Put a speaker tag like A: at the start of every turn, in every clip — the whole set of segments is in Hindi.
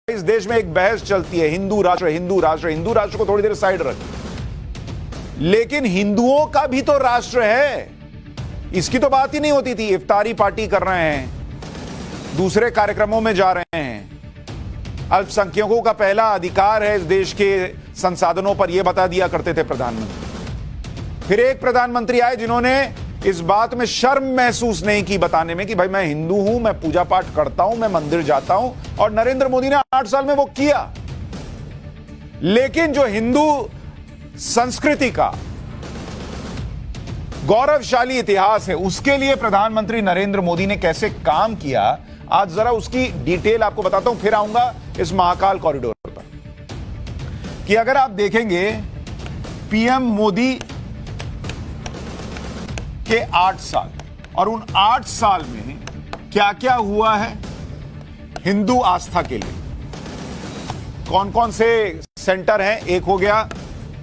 A: इस देश में एक बहस चलती है, हिंदू राष्ट्र हिंदू राष्ट्र। हिंदू राष्ट्र को थोड़ी देर साइड रख, लेकिन हिंदुओं का भी तो राष्ट्र है, इसकी तो बात ही नहीं होती थी। इफ्तारी पार्टी कर रहे हैं, दूसरे कार्यक्रमों में जा रहे हैं। अल्पसंख्यकों का पहला अधिकार है इस देश के संसाधनों पर, यह बता दिया करते थे प्रधानमंत्री। फिर एक प्रधानमंत्री आए जिन्होंने इस बात में शर्म महसूस नहीं की बताने में कि भाई मैं हिंदू हूं, मैं पूजा पाठ करता हूं, मैं मंदिर जाता हूं, और नरेंद्र मोदी ने 8 साल में वो किया। लेकिन जो हिंदू संस्कृति का गौरवशाली इतिहास है, उसके लिए प्रधानमंत्री नरेंद्र मोदी ने कैसे काम किया, आज जरा उसकी डिटेल आपको बताता हूं। फिर आऊंगा इस महाकाल कॉरिडोर पर कि अगर आप देखेंगे पीएम मोदी के 8 साल, और उन 8 साल में क्या क्या हुआ है हिंदू आस्था के लिए, कौन कौन से सेंटर हैं। एक हो गया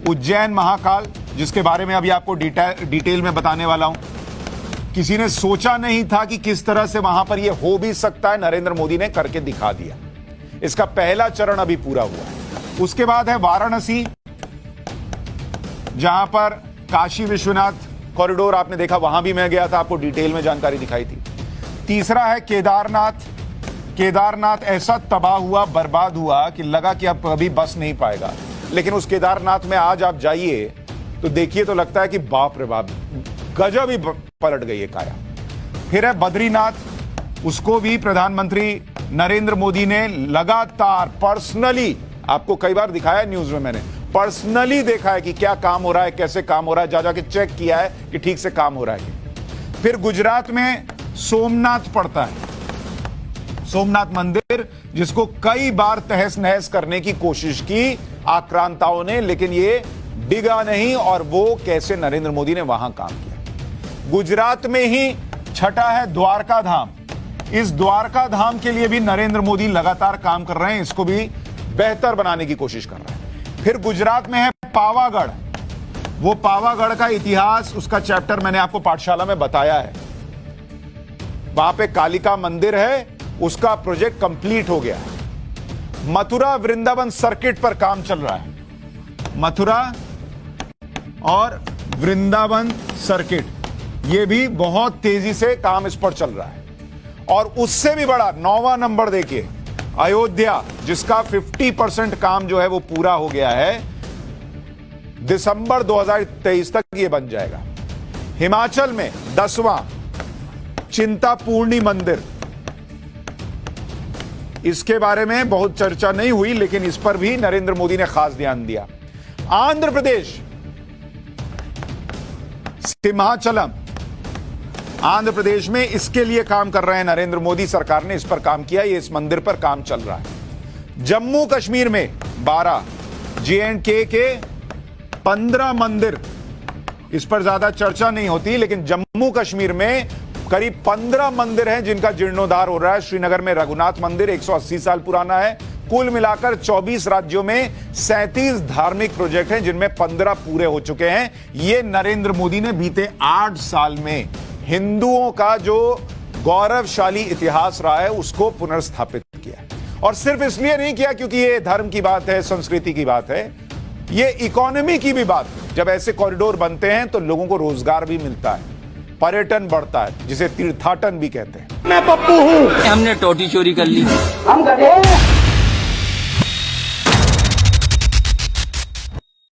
A: उज्जैन महाकाल, जिसके बारे में अभी आपको डिटेल में बताने वाला हूं। किसी ने सोचा नहीं था कि किस तरह से वहां पर यह हो भी सकता है, नरेंद्र मोदी ने करके दिखा दिया। इसका पहला चरण अभी पूरा हुआ है। उसके बाद है वाराणसी, जहां पर काशी विश्वनाथ कॉरिडोर आपने देखा, वहां भी मैं गया था, आपको डिटेल में जानकारी दिखाई थी। तीसरा है केदारनाथ। केदारनाथ ऐसा तबाह हुआ, बर्बाद हुआ कि लगा कि अब कभी बस नहीं पाएगा, लेकिन उस केदारनाथ में आज आप जाइए तो देखिए तो लगता है कि बाप रे बाप, गजब ही पलट गई है काया। फिर है बद्रीनाथ, उसको भी प्रधानमंत्री नरेंद्र मोदी ने लगातार पर्सनली, आपको कई बार दिखाया न्यूज में, मैंने पर्सनली देखा है कि क्या काम हो रहा है, कैसे काम हो रहा है, जा जाके चेक किया है कि ठीक से काम हो रहा है। फिर गुजरात में सोमनाथ पड़ता है, सोमनाथ मंदिर, जिसको कई बार तहस नहस करने की कोशिश की आक्रांताओं ने, लेकिन ये डिगा नहीं, और वो कैसे नरेंद्र मोदी ने वहां काम किया। गुजरात में ही छठा है द्वारका धाम। इस द्वारका धाम के लिए भी नरेंद्र मोदी लगातार काम कर रहे हैं, इसको भी बेहतर बनाने की कोशिश कर रहे हैं। फिर गुजरात में है पावागढ़। वो पावागढ़ का इतिहास, उसका चैप्टर मैंने आपको पाठशाला में बताया है। वहां पे कालिका मंदिर है, उसका प्रोजेक्ट कंप्लीट हो गया है। मथुरा वृंदावन सर्किट पर काम चल रहा है। मथुरा और वृंदावन सर्किट, ये भी बहुत तेजी से काम इस पर चल रहा है। और उससे भी बड़ा 9वां नंबर देखिए, अयोध्या, जिसका 50% काम जो है वो पूरा हो गया है। दिसंबर 2023 तक ये बन जाएगा। हिमाचल में 10वां चिंतापूर्णी मंदिर, इसके बारे में बहुत चर्चा नहीं हुई, लेकिन इस पर भी नरेंद्र मोदी ने खास ध्यान दिया। आंध्र प्रदेश सिंहाचलम, आंध्र प्रदेश में इसके लिए काम कर रहे हैं नरेंद्र मोदी सरकार ने, इस पर काम किया, ये इस मंदिर पर काम चल रहा है। जम्मू कश्मीर में 12, J&K के 15 मंदिर, इस पर ज्यादा चर्चा नहीं होती, लेकिन जम्मू कश्मीर में करीब 15 मंदिर हैं जिनका जीर्णोद्धार हो रहा है। श्रीनगर में रघुनाथ मंदिर 180 साल पुराना है। कुल मिलाकर 24 राज्यों में 37 धार्मिक प्रोजेक्ट हैं, जिनमें 15 पूरे हो चुके हैं। ये नरेंद्र मोदी ने बीते 8 साल में हिंदुओं का जो गौरवशाली इतिहास रहा है उसको पुनर्स्थापित किया। और सिर्फ इसलिए नहीं किया क्योंकि ये धर्म की बात है, संस्कृति की बात है, ये इकोनॉमी की भी बात है। जब ऐसे कॉरिडोर बनते हैं तो लोगों को रोजगार भी मिलता है, पर्यटन बढ़ता है, जिसे तीर्थाटन भी कहते हैं।
B: मैं पप्पू हूँ, हमने टोटी चोरी कर ली, हम गधे हैं।